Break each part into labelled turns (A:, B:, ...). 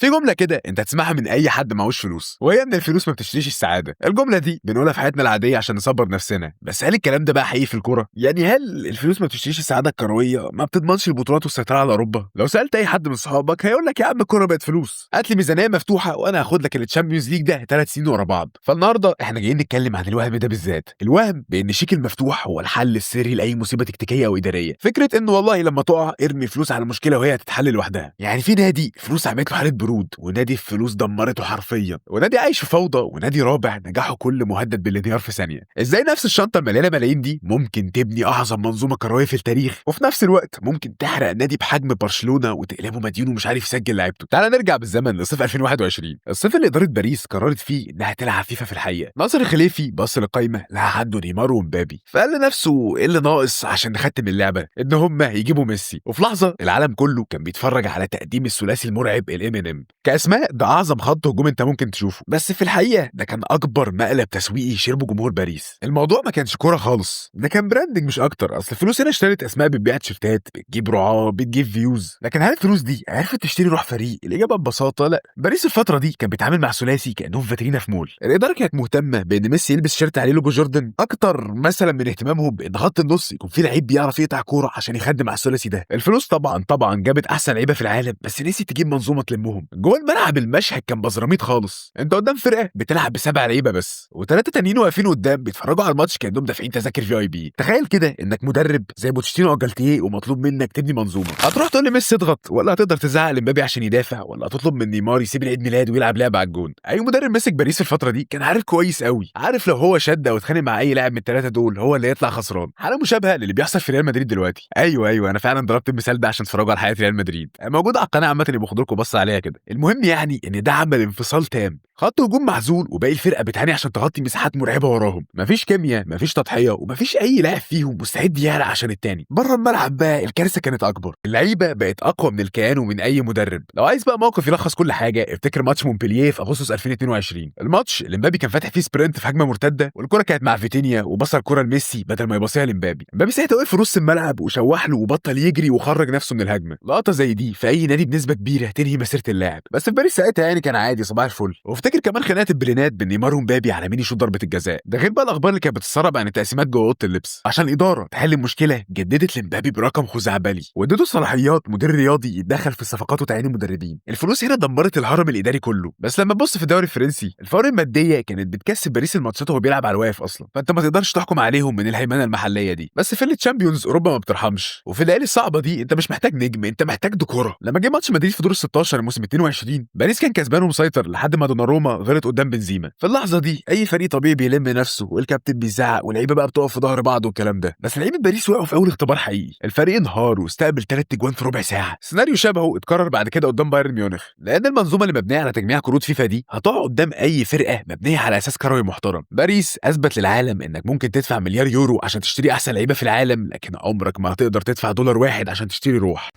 A: في جمله كده انت تسمعها من اي حد معهوش فلوس، وهي ان الفلوس ما بتشتريش السعاده. الجمله دي بنقولها في حياتنا العاديه عشان نصبر نفسنا، بس هل الكلام ده بقى حقيقي في الكوره؟ يعني هل الفلوس ما بتشتريش السعاده الكرويه؟ ما بتضمنش البطولات والسيطره على اوروبا؟ لو سالت اي حد من صحابك هيقول لك يا عم الكوره بقت فلوس، هات لي ميزانيه مفتوحه وانا هاخد لك التشامبيونز ليج ده 3 سنين ورا بعض. فالنهارده احنا جايين نتكلم عن الوهم ده بالذات، الوهم بان الشيك المفتوح هو الحل السري لاي مصيبه تكتيكيه او اداريه. فكره انه والله لما تقع ارمي فلوس على المشكله وهي هتتحل لوحدها. يعني في نادي فلوس عملت له حاله برود، ونادي فلوس دمرته حرفيا، ونادي عايش في فوضى، ونادي رابع نجاحه كل مهدد بالانهيار في ثانيه. ازاي نفس الشنطه المليانه ملايين دي ممكن تبني اعظم منظومه كرويه في التاريخ، وفي نفس الوقت ممكن تحرق نادي بحجم برشلونه وتقلبه مديون ومش عارف يسجل لعيبته؟ تعال نرجع بالزمن لصيف 2021، الصيف اللي اداره باريس قررت فيه انها تلعب فيفا في الحقيقه. ناصر الخليفي بص للقايمه لقى عنده نيمار ومبابي، فقال لنفسه ايه اللي ناقص عشان نختم اللعبه؟ ان هم يجيبوا ميسي. وفي لحظه العالم كله كان بيتفرج على تقديم الثلاثي المرعب الام ان ام. كاسماء ده اعظم خط هجوم انت ممكن تشوفه، بس في الحقيقه ده كان اكبر مقلب تسويقي شربه جمهور باريس. الموضوع ما كانش كوره خالص، ده كان براندنج مش اكتر. اصل الفلوس هنا اشترت اسماء، بتبيع تيشيرتات، بتجيب رعاه، بتجيب فيوز. لكن هل الفلوس دي عرفت تشتري روح فريق؟ الاجابه ببساطه لا. باريس الفتره دي كان بيتعامل مع ثلاثي كانهم فاترينا في مول. الاداره كانت مهتمه بان ميسي يلبس شيرت عليه لوجو جوردن اكتر مثلا من اهتمامهم بان خط النص يكون فيه لعيب بيعرف يقطع كوره عشان يخدم على الثلاثي ده. الفلوس طبعا جابت احسن لعيبه في العالم، بس نسي تجيب منظومه تلمهم. جوه الملعب المشهد كان بزراميط خالص، انت قدام فرقه بتلعب بسبع لعيبه بس، وثلاثه تانيين واقفين قدام بيتفرجوا على الماتش كانهم دافعين تذاكر في اي بي. تخيل كده انك مدرب زي بوتشيتينو او جالتيه ومطلوب منك تبني منظومه. هتروح تقول لميسي اضغط، ولا هتقدر تزعق لمبابي عشان يدافع، ولا هتطلب من نيمار يسيب العيد ميلاد ويلعب لعبه على الجون؟ اي مدرب مسك باريس في الفتره دي كان عارف كويس قوي، عارف لو هو شد او اتخانق مع اي لاعب من الثلاثه دول هو اللي يطلع خسران. حاله مشابهه للي بيحصل في ريال مدريد دلوقتي. ايوه انا فعلا ضربت المثال ده عشان تتفرجوا على حياه ريال مدريد، موجود على القناه عامه اللي باخد لكم بص عليها كده. المهم يعني ان ده عمل انفصال تام، خط هجوم معزول وباقي الفرقه بتعاني عشان تغطي مساحات مرعبه وراهم. مفيش كيمياء، مفيش تضحيه، ومفيش اي لاعب فيهم مستعد يعرق عشان التاني. بره الملعب بقى الكارثه كانت اكبر، اللعيبه بقت اقوى من الكيان ومن اي مدرب. لو عايز بقى موقف يلخص كل حاجه افتكر ماتش مونبلييه في اغسطس 2022، الماتش اللي مبابي كان فاتح فيه سبرنت في هجمه مرتده والكره كانت مع فيتينيا وبصر الكره لميسي بدل ما يباصيها لمبابي. مبابي ساعتها وقف في نص الملعب وشوح له وبطل يجري وخرج نفسه من الهجمه. لقطه زي دي في اي نادي بنسبه كبيره تنهي مسيره اللاعب، بس في باريس ساعتها يعني كان عادي صباح الفل. وافتكر كمان خناقات البلينات بين نيمار ومبابي على مين يشوط ضربه الجزاء، ده غير بقى الاخبار اللي كانت بتتسرب عن التقسيمات جوه اوضه اللبس. عشان الاداره تحل المشكله جددت لمبابي برقم خزعبلي وادته صلاحيات مدير رياضي يتدخل في الصفقات وتعيين المدربين. الفلوس هنا دمرت الهرم الاداري كله. بس لما تبص في الدوري الفرنسي الفوارق الماديه كانت بتكسب باريس الماتشات وهو بيلعب على الواقف اصلا، فانت ما تقدرش تحكم عليهم من الهيمنه المحليه دي. بس في التشامبيونز اوروبا ما بترحمش، وفي الليالي الصعبه دي انت مش محتاج نجم، انت محتاج دكوره. لما جه ماتش مدريد في دور ال 16 موسم 22 باريس كان كسبان ومسيطر لحد ما دوناروما غلط قدام بنزيما. في اللحظه دي اي فريق طبيعي بيلم نفسه والكابتن بيزعق واللعيبه بقى بتقف في ظهر بعض والكلام ده، بس لعيبه باريس وقعوا في اول اختبار حقيقي. الفريق انهار واستقبل 3 اجوان في ربع ساعه. سيناريو شبهه اتكرر بعد كده قدام بايرن ميونخ، لان المنظومه اللي مبنيه على تجميع كروت فيفا دي هتقع قدام اي فرقه مبنيه على اساس كروي محترم. باريس اثبت للعالم انك ممكن تدفع مليار يورو عشان تشتري احسن لعيبه في العالم، لكن عمرك ما هتقدر تدفع دولار واحد عشان تشتري روح.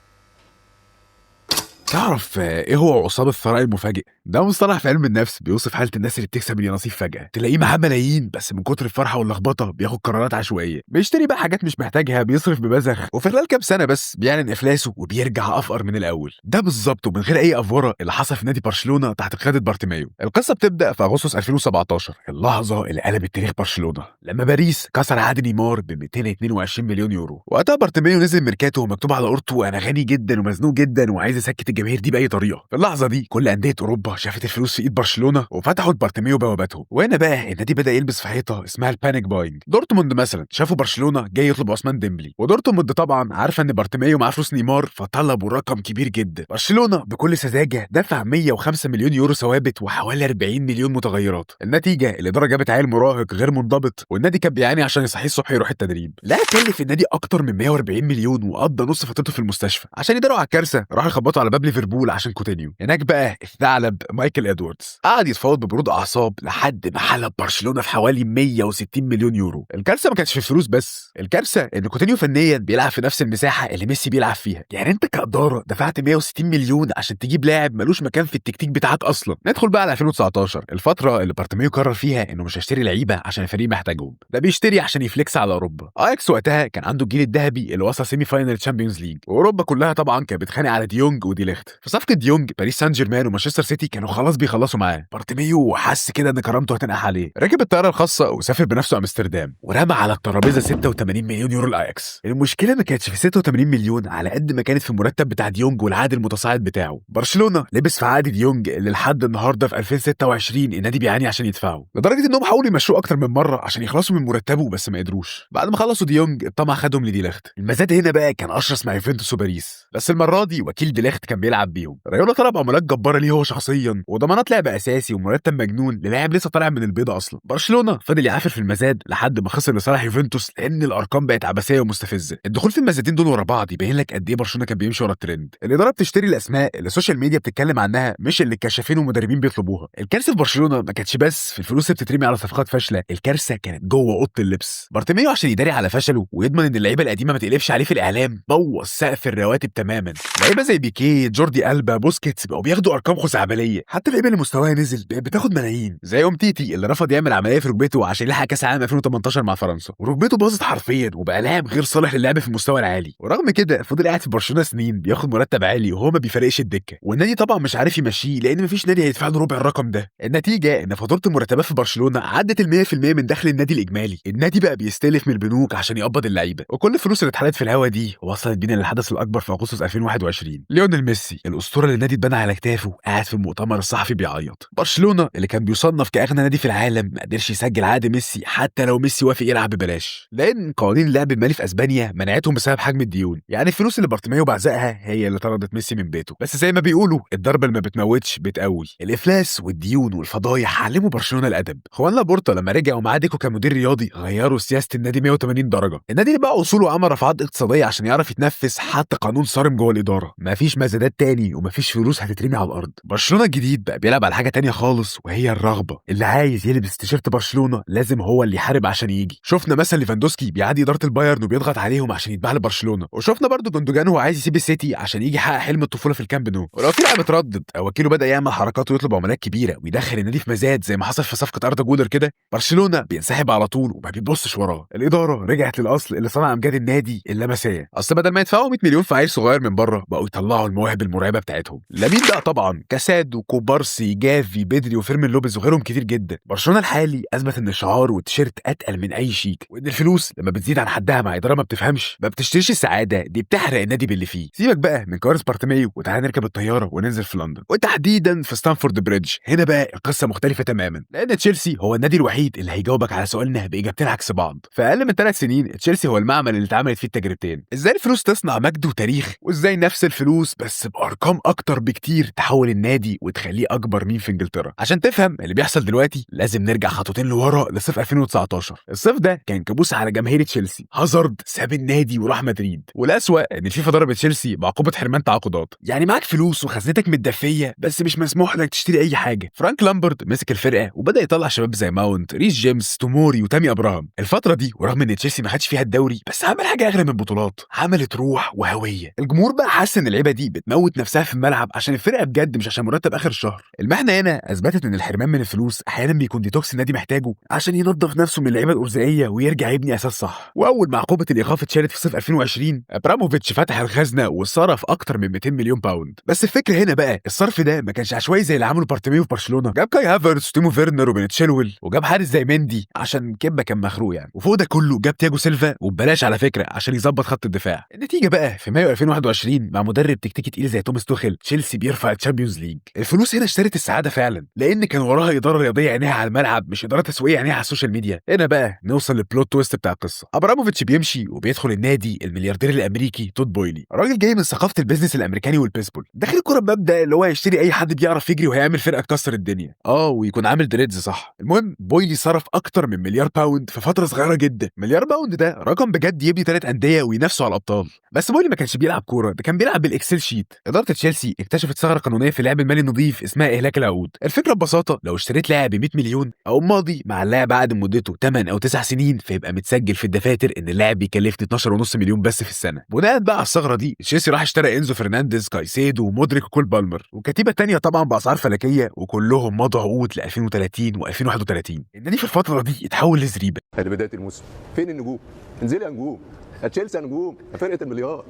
A: تعرف ايه هو عصاب الثراء المفاجئ؟ ده مصطلح في علم النفس بيوصف حاله الناس اللي بتكسب اليانصيب فجاه، تلاقيه معاه ملايين بس من كتر الفرحه واللخبطه بياخد قرارات عشوائيه، بيشتري بقى حاجات مش محتاجها، بيصرف ببذخ، وفي خلال كام سنه بس بيعلن افلاسه وبيرجع افقر من الاول. ده بالظبط ومن غير اي افوره اللي حصل في نادي برشلونه تحت قياده بارتيميو. القصه بتبدا في اغسطس 2017، اللحظه اللي قلبت تاريخ برشلونه لما باريس كسر عقد نيمار ب 222 مليون يورو. وقتها بارتيميو نزل ميركاتو ومكتوب على اورتو انا غني جدا ومزنوق جدا وعايز اسكت الجماهير دي باي طريقه. في اللحظه دي كل انديه اوروبا شافت الفلوس في ايد برشلونه وفتحوا بارتيميو بواباتهم، وهنا بقى النادي بدا يلبس في حيطه اسمها البانيك باينج. دورتموند مثلا شافوا برشلونه جاي يطلب عثمان ديمبلي، ودورتموند طبعا عارفه ان بارتيميو معاه فلوس نيمار فطلبوا رقم كبير جدا. برشلونه بكل سذاجه دفع 105 مليون يورو ثوابت وحوالي 40 مليون متغيرات. النتيجه الاداره جابت عيل مراهق غير منضبط، والنادي كان بيعاني عشان يصحيه الصبح يروح التدريب. لا كلف النادي اكتر من 140 مليون وقضى نص فترته في المستشفى. عشان يداروا على الكارثه راحوا يخبطوا على باب ليفربول عشان كوتينيو. هناك بقى الثعلب مايكل ادواردز قعد يتفاوض ببرود اعصاب لحد ما حلب برشلونه في حوالي 160 مليون يورو. الكارثه ما كانتش في الفلوس بس، الكارثه ان كوتينيو فنيا بيلعب في نفس المساحه اللي ميسي بيلعب فيها. يعني انت كاداره دفعت 160 مليون عشان تجيب لاعب ملوش مكان في التكتيك بتاعك اصلا. ندخل بقى على 2019، الفتره اللي بارتيميو قرر فيها انه مش هيشتري لعيبه عشان الفريق محتاجهم، ده بيشتري عشان يفليكس على اوروبا. اياكس وقتها كان عنده الجيل الذهبي اللي وصل سيمي فاينل تشامبيونز ليج، واوروبا كلها طبعا كانت بتخانق على ديونج ودي ليخت. في صفقه ديونج باريس سان جيرمان ومانشستر سيتي كانوا خلاص بيخلصوا معاه. بارتيميو حس كده ان كرامته هتنقح عليه، ركب الطياره الخاصه وسافر بنفسه امستردام ورمى على الترابيزه 86 مليون يورو الاياكس. المشكله ما كانتش في 86 مليون على قد ما كانت في المرتب بتاع ديونج والعقد المتصاعد بتاعه. برشلونه لبس في عقد ديونج اللي لحد النهارده في 2026 النادي بيعاني عشان يدفعه، لدرجه انهم حاولوا يمشوه اكتر من مره عشان يخلصوا من مرتبه بس ما قدروش. بعد ما خلصوا ديونج الطمع خدهم لدي ليخت. المزاد هنا بقى كان اشرس مع يوفنتوس وباريس، بس المره دي وكيل دي ليخت كان بيلعب بيهم. رايولا طلب عمولات جباره ليه هو شخصيا وضمانات لعب اساسي ومرتب مجنون للاعب لسه طالع من البيضه اصلا. برشلونه فضل يعافر في المزاد لحد ما خسر لصالح يوفنتوس لان الارقام بقت عبثيه ومستفزه. الدخول في المزادين دول ورا بعض يبين لك قد ايه برشلونه كان بيمشي ورا الترند. الاداره بتشتري الاسماء اللي السوشيال ميديا بتتكلم عنها مش اللي الكشافين والمدربين بيطلبوها. الكارثه في برشلونه ما كانتش بس في الفلوس اللي بتترمي على صفقات فاشله، الكارثه كانت جوه اوضه اللبس. بارتيميو عشان يداري على فشله ويضمن ان اللعيبه القديمه ما تقلبش عليه في الاعلام بوظ سقف الرواتب تماما. لعيبه زي بيكيه، جوردي ألبا، بوسكيتس بقوا بياخدوا ارقام خزعبليه، حتى اللعيبه اللي مستواها نزل بقت بتاخد ملايين، زي تيتي اللي رفض يعمل عمليه في ركبته عشان يلحق كاس العالم 2018 مع فرنسا وركبته باظت حرفيا وبقى لاعب غير صالح للعب في المستوى العالي. ورغم كده فضل قاعد في برشلونه سنين بياخد مرتب عالي وهو ما بيفرقش الدكه، والنادي طبعا مش عارف يمشيه لان مفيش نادي هيدفع له ربع الرقم ده. النتيجه ان فاتوره المرتبات في برشلونه عدت ال 100% من دخل النادي الاجمالي. النادي بقى بيستلف من البنوك عشان يقبض اللعيبه، وكل الفلوس اللي اتحرقت في الهوا دي وصلت بينا للحدث الاكبر في اغسطس 2021. ليونيل ميسي الاسطوره اللي النادي اتبنى على كتافه قاعد في المؤتمر الصحفي بيعيط. برشلونه اللي كان بيصنف كاغنى نادي في العالم ما قدرش يسجل عقد ميسي حتى لو ميسي وافق يلعب ببلاش، لان قوانين اللعب المالي في اسبانيا منعتهم بسبب حجم الديون. يعني الفلوس اللي بارتيميو بعزقها هي اللي طردت ميسي من بيته. بس زي ما بيقولوا الضربه اللي ما بتموتش بتقوي. الافلاس والديون والفضايح علموا برشلونه الادب. خوان لابورتا لما رجع ومعاه ديكو كمدير رياضي غيروا سياسه النادي 180 درجه. النادي اللي بقى اصوله عمل رفعات اقتصاديه عشان يعرف يتنفس، حتى قانون صارم جوه الاداره، مفيش مزادات تاني ومفيش فلوس هتترمي على الارض. برشلونه الجديد بقى بيلعب على حاجه تانية خالص وهي الرغبه. اللي عايز يلبس تيشيرت برشلونه لازم هو اللي يحارب عشان يجي. شفنا مثلا ليفاندوسكي بيعادي اداره البايرن وبيضغط عليهم عشان يتباع لبرشلونه، وشفنا برضو جوندوجان هو عايز يسيب السيتي عشان يجي يحقق حلم الطفوله في الكامب نو. ولو في لاعب اتردد او وكيله بدا يعمل حركات ويطلب عملات كبيره ويدخل النادي في مزاد زي ما حصل في صفقه اردا جولر كده، برشلونه بينسحب على طول وما بيبصش وراه. الاداره رجعت للاصل اللي صنع امجاد النادي اللمسيه. اصل بدل ما يدفعوا 100 مليون في عيل صغير من بره بقوا يطلعوا المواهب المرعبه بتاعتهم. لامين بقى طبعا، كاساد وكوبارسي، جافي، بدري وفيرمين لوبيز وغيرهم كتير جدا. برشلونه الحالي اثبت ان الشعار والتيشيرت اتقل من اي شيك، وان الفلوس لما بتزيد عن حدها مع اداره ما بتفهمش ما بتشتريش السعاده، دي بتحرق النادي باللي فيه. سيبك بقى من كوارث بارتيميو وتعالى نركب الطياره وننزل في لندن، وتحديدا في ستانفورد بريدج. هنا بقى القصه مختلفه تماما، لان تشيلسي هو النادي الوحيد اللي هيجاوبك على سؤالنا باجابتين عكس بعض. في اقل من 3 سنين تشيلسي هو المعمل اللي اتعملت فيه التجربتين. ازاي الفلوس تصنع مجد وتاريخ، وازاي نفس الفلوس بس بارقام اكتر بكتير تحول النادي وتخليه اكبر مين في انجلترا. عشان تفهم اللي بيحصل دلوقتي لازم نرجع خطوتين لورا لصيف 2019. الصيف ده كان كابوس على جماهير تشيلسي. هازارد ساب النادي وراح مدريد، والاسوأ ان الفيفا ضربت تشيلسي بعقوبه حرمان تعاقدات. يعني معاك فلوس وخزنتك متدفيه بس مش مسموح لك تشتري اي حاجه. فرانك لامبرد مسك الفرقه وبدا يطلع شباب زي ماونت، ريس جيمس، توموري وتامي ابراهام. الفتره دي ورغم ان تشيلسي ما خدش فيها الدوري بس عمل حاجه اغلى من البطولات، عملت روح وهويه. الجمهور بقى حس ان اللعيبه دي بتموت نفسها في الملعب عشان الفرقه بجد مش عشان مرتب اخر الشهر. المحنه هنا اثبتت ان الحرمان من الفلوس احيانا بيكون ديتوكس النادي محتاجه عشان ينظف نفسه من اللعيبه الارزاقيه ويرجع يبني اساس صح. واول ما عقوبه الايقاف اتشالت في صيف 2020 ابراموفيتش فتح الخزنه وصرف اكتر من 200 مليون باوند. بس الفكره هنا بقى الصرف ده ما كانش عشوائي زي اللي عمله بارتيميو في برشلونه. جاب كاي هافرتس وتيمو فيرنر وبن تشيلويل، وجاب حارس زي مندي عشان كبه كان مخروق يعني، وفوق ده كله جاب تياجو سيلفا وببلاش على فكره عشان يظبط خط الدفاع. النتيجه بقى في مايو 2021 مع مدرب تكتيكي تقيل زي توماس توخيل تشيلسي بيرفع الشامبيونز ليج. الفلوس هنا اشترت السعاده فعلا، لان كان وراها اداره رياضيه عينيها على الملعب مش اداره تسويقيه عينيها على السوشيال ميديا. هنا بقى نوصل للبلوت تويست بتاع القصه. ابراموفيتش بيمشي وبيدخل النادي الملياردير الامريكي تود بويلي، راجل جاي من ثقافه البيزنس الامريكاني والبيسبول، داخل الكوره بمبدا اللي هو يشتري اي حد بيعرف يجري وهيعمل فرقه تكسر الدنيا ويكون عامل دريدز صح. المهم بويلي صرف اكتر من مليار باوند في فتره صغيره جدا. مليار باوند ده رقم بجد يبني 3 انديه وينافسوا على الابطال. بس بويلي ما كانش بيلعب كوره، ده كان بيلعب بالاكسل شيت. اداره تشيلسي اكتشفت ثغره قانونيه في اللعب المالي النظيف اسمها اهلاك العقود. الفكره ببساطه لو اشتريت لاعب ب 100 مليون او ماضي مع اللاعب عقد مدته 8 او 9 سنين فيبقى متسجل في الدفاتر ان اللاعب بيكلفني 12.5 مليون بس في السنه. بناء بقى على الثغره دي تشيلسي راح اشترى انزو فرنانديز، كايسيدو ومودريك وكول بالمر وكتيبه تانية طبعا باسعار فلكيه، وكلهم مضوا عقود ل 2030 و2031. النادي في الفتره دي اتحول لزريبه.
B: هذه بدايه الموسم، فين النجوم؟ انزلي يا نجوم. تشيلسي يا نجوم، فرقه المليار.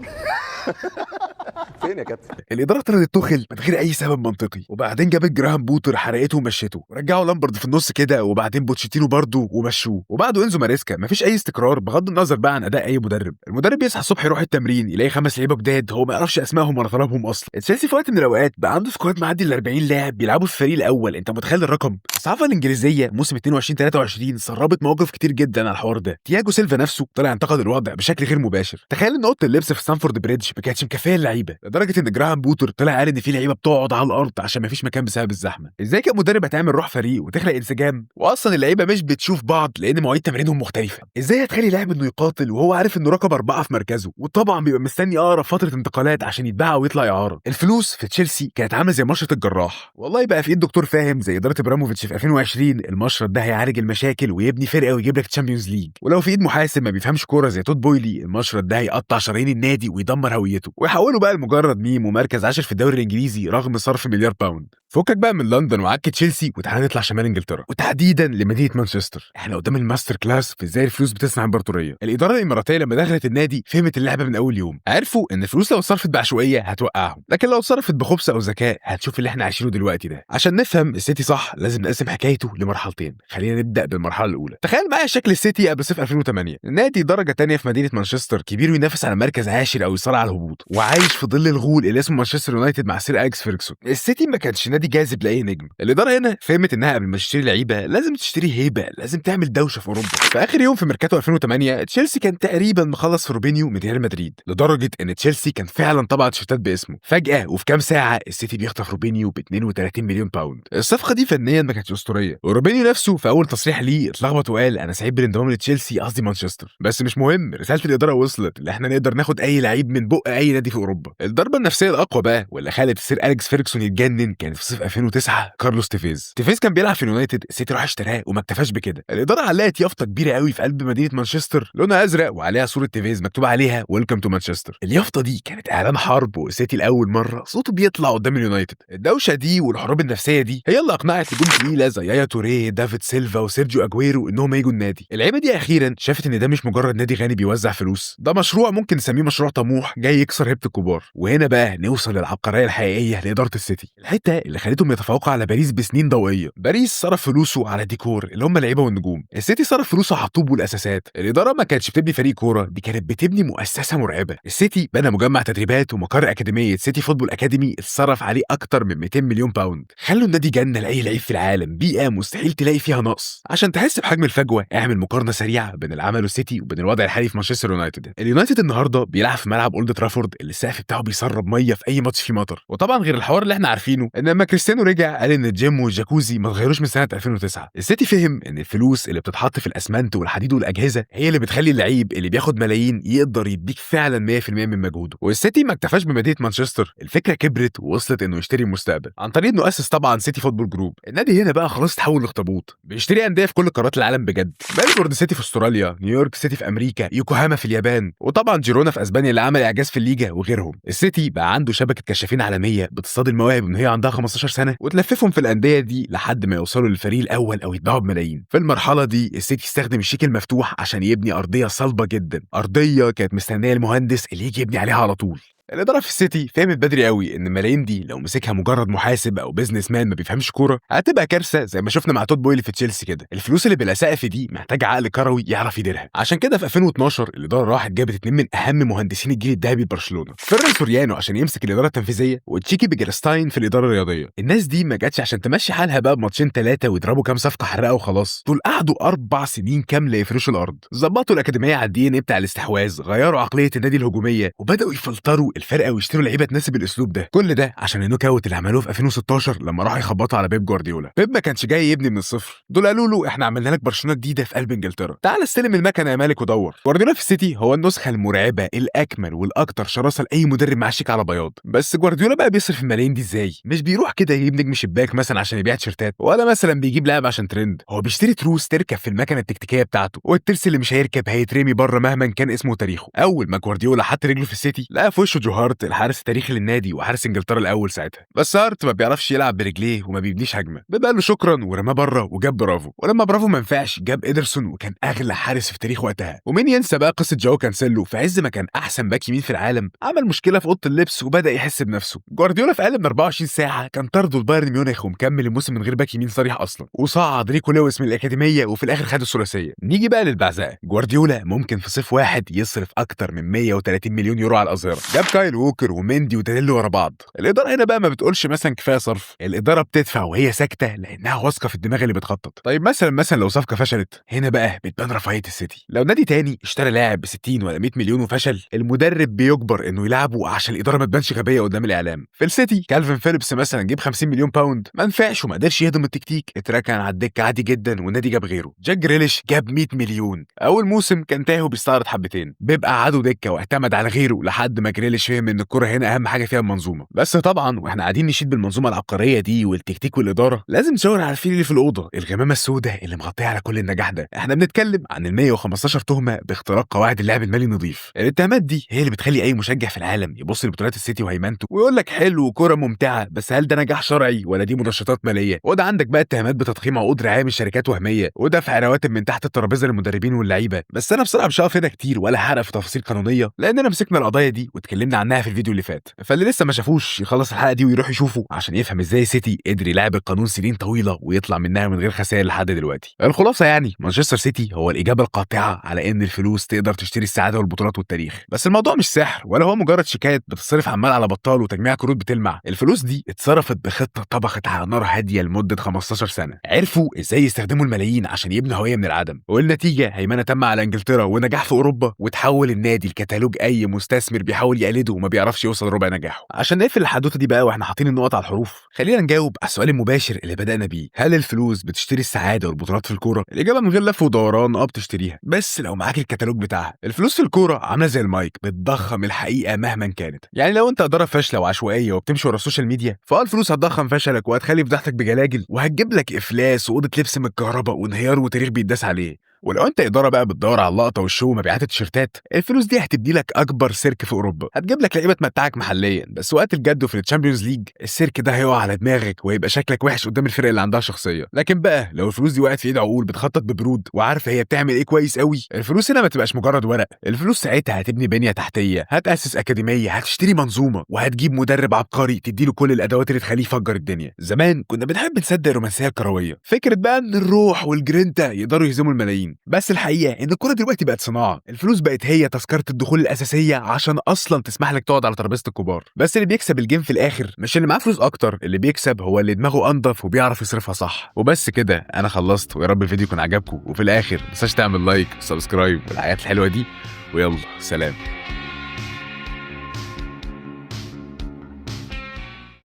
B: فين يا كابتن؟
A: الاداره طردت توخيل من غير اي سبب منطقي، وبعدين جابت جراهام بوتر حرقته ومشيته، ورجعوا لامبرد في النص كده، وبعدين بوتشيتينو برضه ومشوه، وبعده انزو ماريسكا. مفيش اي استقرار بغض النظر بقى عن اداء اي مدرب. المدرب بيصحى الصبح يروح التمرين يلاقي 5 لعيبه جداد هو ما يعرفش اسمائهم ولا طلبهم اصلا. تشيلسي في وقت من الاوقات بقى عنده سكواد معدي ال 40 لاعب بيلعبوا في الفريق الاول. انت متخيل الرقم؟ الصحافه الانجليزيه موسم 22 23 سربت مواقف كتير جدا على الحوار ده. تياجو سيلفا نفسه طلع انتقد الوضع بشكل غير مباشر. تخيل ان اوضه اللبس في ستانفورد بريدج ما كانتش مكفيه اللعيبه، لدرجه ان جراهام بوتر طلع قال ان في لعيبه بتقعد على الارض عشان ما فيش مكان بسبب الزحمه. ازاي كمدرب هتعمل روح فريق وتخلق انسجام واصلا اللعيبه مش بتشوف بعض لان مواعيد تمرينهم مختلفه؟ ازاي هتخلي لاعب انه يقاتل وهو عارف انه رقم 4 في مركزه، وطبعا بيبقى مستني اقرب فتره انتقالات عشان يتباع ويطلع اعاره؟ الفلوس في تشيلسي كانت عامله زي مشرط الجراح. والله بقى في ايد دكتور فاهم زي اداره ابراموفيتش في 2020 المشرط ده هيعالج المشاكل ويبني فرقه ويجيب لك تشامبيونز ليج، ولو في ايد محاسب ما بيفهمش كوره زي تود بويلي المشرط ده هيقطع شرايين النادي ويدمر هويته ويحوله بقى لمجرد ميم ومركز 10 في الدوري الانجليزي رغم صرف مليار باوند. فكك بقى من لندن وعك تشيلسي وتعالى نطلع شمال انجلترا وتحديدا لمدينه مانشستر. احنا قدام الماستر كلاس في ازاي الفلوس بتصنع امبراطوريه. الاداره الاماراتيه لما دخلت النادي فهمت اللعبه من اول يوم، عرفوا ان الفلوس لو اتصرفت بعشوائيه هتوقعهم، لكن لو اتصرفت بخبث او ذكاء هتشوف اللي احنا عايشينه دلوقتي ده. عشان نفهم السيتي صح لازم نقسم حكايته لمرحلتين. خلينا نبدا بالمرحله الاولى. تخيل معايا شكل السيتي قبل صيف 2008. النادي درجه تانية في مدينه مانشستر، كبير وينافس على مركز 10 او يصارع على الهبوط، وعايش في ظل الغول اللي اسمه مانشستر يونايتد مع سير اليكس فيرجسون. السيتي ما كانش نادي جاذب لاي نجم. الاداره هنا فهمت انها قبل ما تشتري لعيبه لازم تشتري هيبه، لازم تعمل دوشه في اوروبا. في اخر يوم في ميركاتو 2008 تشيلسي كان تقريبا مخلص في روبينيو من ريال مدريد، لدرجه ان تشيلسي كان فعلا طبع تيشيرتات باسمه. فجاه وفي كام ساعه السيتي بيخطف روبينيو ب 32 مليون باوند. الصفقه دي فنيا ما كانتش اسطوريه، وروبينيو نفسه في اول تصريح ليه اتلخبط وقال انا سعيد بالانضمام لتشيلسي قصدي مانشستر. بس مش مهم، رساله الاداره وصلت اللي احنا نقدر ناخد اي لعيب من بق اي نادي في اوروبا. الضربه النفسيه الاقوى بقى واللي خلت السير اليكس فيرجسون يتجنن كانت في صيف 2009. كارلوس تيفيز كان بيلعب في اليونايتد، السيتي راح اشتراه وما اكتفاش بكده. الاداره علقت يافطه كبيره قوي في قلب مدينه مانشستر لونها ازرق وعليها صوره تيفيز مكتوب عليها ويلكم تو مانشستر. اليافطه دي كانت اعلان حرب، والسيتي لاول مره صوته بيطلع قدام اليونايتد. الدوشه دي والحروب النفسيه دي هي اللي اقنعت نجوم تقيله زي يايا توريه، دافيد سيلفا وسيرجيو اجويرو انهم يجوا النادي. اللعيبه دي اخيرا شافت ان ده مش مجرد نادي غني بيوزع فلوس، ده مشروع ممكن نسميه مشروع طموح جاي يكسر هيبه الكبار. وهنا بقى نوصل للعبقريه الحقيقيه لاداره السيتي، الحته اللي خلتهم يتفوقوا على باريس بسنين ضوئيه. باريس صرف فلوسه على ديكور اللي هم اللعيبه والنجوم، السيتي صرف فلوسه على الطوب والاساسات. الاداره ما كانتش بتبني فريق كوره، دي كانت بتبني مؤسسه مرعبه. السيتي بنى مجمع تدريبات ومقر اكاديميه سيتي فوتبول اكاديمي اتصرف عليه اكتر من 200 مليون باوند. خلوا النادي جنه لاي لعيب في العالم، بيئه مستحيل تلاقي فيها نقص. عشان تحس بحجم الفجوه اعمل مقارنه سريعه بين اللي عمله السيتي وبين الوضع الحالي في مانشستر يونايتد. اليونايتد النهارده بيلعب في ملعب اولد ترافورد اللي السقف بتاعه بيسرب ميه في اي ماتش فيه مطر. وطبعا غير الحوار اللي احنا عارفينه ان لما كريستيانو رجع قال ان الجيم والجاكوزي ما اتغيروش من سنه 2009. السيتي فهم ان الفلوس اللي بتتحط في الاسمنت والحديد والاجهزه هي اللي بتخلي اللعيب اللي بياخد ملايين يقدر يديك فعلا 100% من مجهوده. والسيتي ما اكتفاش بمدينه مانشستر، الفكره كبرت ووصلت انه يشتري المستقبل عن طريق انه اسس طبعا سيتي فوتبول جروب. النادي هنا بقى خلاص اتحول لاخطبوط، بيشتري انديه في كل قارات العالم بجد. ميلبورن سيتي في استراليا، نيويورك سيتي في امريكا، يوكوهاما في اليابان، وطبعا جيرونا في اسبانيا اللي عمل اعجاز في الليجا وغيرهم. السيتي بقى عنده شبكه كشافين عالميه بتصطاد المواهب من هي عندها 15 سنه وتلففهم في الانديه دي لحد ما يوصلوا للفريق الاول او يتباعوا بملايين. في المرحله دي السيتي استخدم الشيك المفتوح عشان يبني ارضيه صلبه جدا، ارضيه كانت مستنيه المهندس اللي يجي يبني عليها على طول. الاداره في السيتي فهمت بدري قوي ان الملايين دي لو مسكها مجرد محاسب او بيزنس مان ما بيفهمش كوره هتبقى كارثه زي ما شفنا مع تود بويلي في تشيلسي كده. الفلوس اللي بلا سقف دي محتاجه عقل كروي يعرف يديرها. عشان كده في 2012 الاداره راحت جابت 2 من اهم مهندسين الجيل الذهبي لبرشلونه، فيران سوريانو عشان يمسك الاداره التنفيذيه وتشيكي بيجرستاين في الاداره الرياضيه. الناس دي ما جاتش عشان تمشي حالها بقى بماتشين 3 ويضربوا كام صفقه حرقه وخلاص، دول قعدوا 4 سنين كامله يفرشوا الارض، ظبطوا الاكاديميه على الدي ان بتاع الاستحواذ، غيروا عقليه النادي الهجوميه وبداوا يفلتروا الفرقه ويشتروا لعيبه تناسب الاسلوب ده. كل ده عشان النوك اوت اللي عملوه في 2016 لما راحوا يخبطوا على بيب جوارديولا. بيب ما كانش جاي يبني من الصفر، دول قالوا له احنا عملنا لك برشلونه جديده في قلب انجلترا، تعال استلم المكنه يا مالك ودور. جوارديولا في السيتي هو النسخه المرعبه الاكمل والاكثر شراسه لاي مدرب مع شيك على بياض. بس جوارديولا بقى بيصرف الملايين دي ازاي؟ مش بيروح كده يجيب نجم شباك مثلا عشان يبيع تيشيرتات، ولا مثلا بيجيب لاعب عشان ترند، هو بيشتري تروس تركب في المكنه التكتيكيه بتاعته، والترس اللي مش هيركب هيترمي بره مهما كان اسمه تاريخه. اول ما جوارديولا حط رجله في السيتي لقى في وشه جو هارت الحارس التاريخي للنادي وحارس انجلترا الاول ساعتها. بس هارت ما بيعرفش يلعب برجليه وما بيبنيش هجمه، بقى له شكرا ورماه بره وجاب برافو، ولما برافو ما نفعش جاب إيدرسون وكان اغلى حارس في تاريخ وقتها. ومين ينسى بقى قصه جواو كانسيلو في عز ما كان احسن باك يمين في العالم، عمل مشكله في اوضه اللبس وبدا يحس بنفسه. جوارديولا في اقل من 24 ساعه كان طرده لبايرن ميونخ ومكمل الموسم من غير باك يمين صريح اصلا، وصعد ريكو لويس من الاكاديميه وفي الاخر خد الثلاثيه. نيجي بقى للبعزقه، جوارديولا ممكن في صيف واحد يصرف اكتر من 130 مليون يورو على الاظهره، جاب كايل ووكر وميندي ودانيلو ورا بعض. الاداره هنا بقى ما بتقولش مثلا كفايه صرف، الاداره بتدفع وهي ساكته لانها واثقه في الدماغ اللي بتخطط. طيب مثلا لو صفقه فشلت، هنا بقى بتبان رفاهيه السيتي. لو نادي تاني اشترى لاعب ب 60 ولا 100 مليون وفشل، المدرب بيجبر انه يلعبه عشان الاداره ما تبانش غبيه قدام الاعلام. في السيتي كالفين فيليبس مثلا جيب 50 مليون باوند، ما نفعش وما قدرش يهضم التكتيك، اتركن على الدكه عادي جدا والنادي جاب غيره. جاك جريليش جاب 100 مليون، اول موسم كان تاهو بيستعرض حبتين، بيبقى قعده دكه واعتمد على غيره لحد ما جريليش فهم ان الكره هنا اهم حاجه فيها المنظومه. بس طبعا واحنا قاعدين نشيد بالمنظومه العبقريه دي والتكتيك والاداره، لازم نشاور على الفيل اللي في الاوضه، الغمامه السوداء اللي مغطيه على كل النجاح ده. احنا بنتكلم عن ال 115 تهمه باختراق قواعد اللعب المالي النظيف. الاتهامات دي هي اللي بتخلي اي مشجع في العالم يبص لبطولات السيتي وهيمنته ويقول لك حلو وكره ممتعه، بس هل ده نجاح شرعي ولا دي منشطات ماليه؟ وده عندك بقى اتهامات بتضخيم عقود رعايه من شركات وهميه ودفع رواتب من تحت الترابيزه للمدربين واللعيبه. بس انا بصراحه مش هقف هنا كتير ولا هحرق في تفاصيل قانونيه، لاننا مسكنا القضايا دي واتكلمنا عنها في الفيديو اللي فات، فاللي لسه ما شافوش يخلص الحلقه دي ويروح يشوفه عشان يفهم ازاي سيتي قدر يلعب القانون سنين طويله ويطلع منها من غير خسائر لحد دلوقتي. الخلاصه يعني مانشستر سيتي هو الاجابه القاطعه على ان الفلوس تقدر تشتري السعاده والبطولات والتاريخ. بس الموضوع مش سحر ولا هو مجرد شيكات بتتصرف عمال على بطال وتجميع كروت بتلمع. الفلوس دي اتصرفت بخطه طبخت على نار هاديه لمده 15 سنه، عرفوا ازاي يستخدموا الملايين عشان يبنوا هويه من العدم، والنتيجه هيمنه تم على انجلترا ونجاح في اوروبا، وتحول النادي لكتالوج اي مستثمر بيحاول يقلده وما بيعرفش يوصل ربع نجاحه. عشان نقفل الحدوته دي بقى واحنا حاطين النقط على الحروف، خلينا نجاوب على السؤال المباشر اللي بدانا بيه، هل الفلوس بتشتري السعاده والبطولات في الكوره؟ الاجابه من غير لف ودوران بتشتريها، بس لو معاك الكتالوج بتاعها. الفلوس في الكوره عامله زي المايك، بتضخم الحقيقه مهما كانت. يعني لو انت اداره فاشله وعشوائيه وبتمشي ورا السوشيال ميديا، الفلوس هتضخم فشلك وهتخلي فضحتك بجلاجل وهتجيب لك افلاس واوضه لبس من الكهرباء وانهيار وتاريخ بيتداس عليه. ولو انت اداره بقى بتدور على اللقطه والشو ومبيعات التيشيرتات، الفلوس دي هتبني لك اكبر سيرك في اوروبا، هتجيب لك لعيبه تمتعك محليا، بس وقت الجد وفي الشامبيونز ليج السيرك ده هيقع على دماغك ويبقى شكلك وحش قدام الفرق اللي عندها شخصيه. لكن بقى لو الفلوس دي وقعت في ايد عقول بتخطط ببرود وعارفه هي بتعمل ايه كويس قوي، الفلوس هنا ما تبقاش مجرد ورق، الفلوس ساعتها هتبني بنيه تحتيه، هتاسس اكاديميه، هتشتري منظومه، وهتجيب مدرب عبقري تديله كل الادوات اللي تخليه يفجر الدنيا. زمان كنا بنحب نصدق الرومانسيه الكرويه، فكره بقى ان الروح والجرينتا يقدروا يهزموا الملايين، بس الحقيقه ان الكوره دلوقتي بقت صناعه، الفلوس بقت هي تذكره الدخول الاساسيه عشان اصلا تسمح لك تقعد على ترابيزه الكبار. بس اللي بيكسب الجيم في الاخر مش اللي معاه فلوس اكتر، اللي بيكسب هو اللي دماغه انضف وبيعرف يصرفها صح. وبس كده انا خلصت، ويا رب الفيديو يكون عجبكم، وفي الاخر متنساش تعمل لايك وسبسكرايب والحاجات الحلوه دي، ويلا سلام.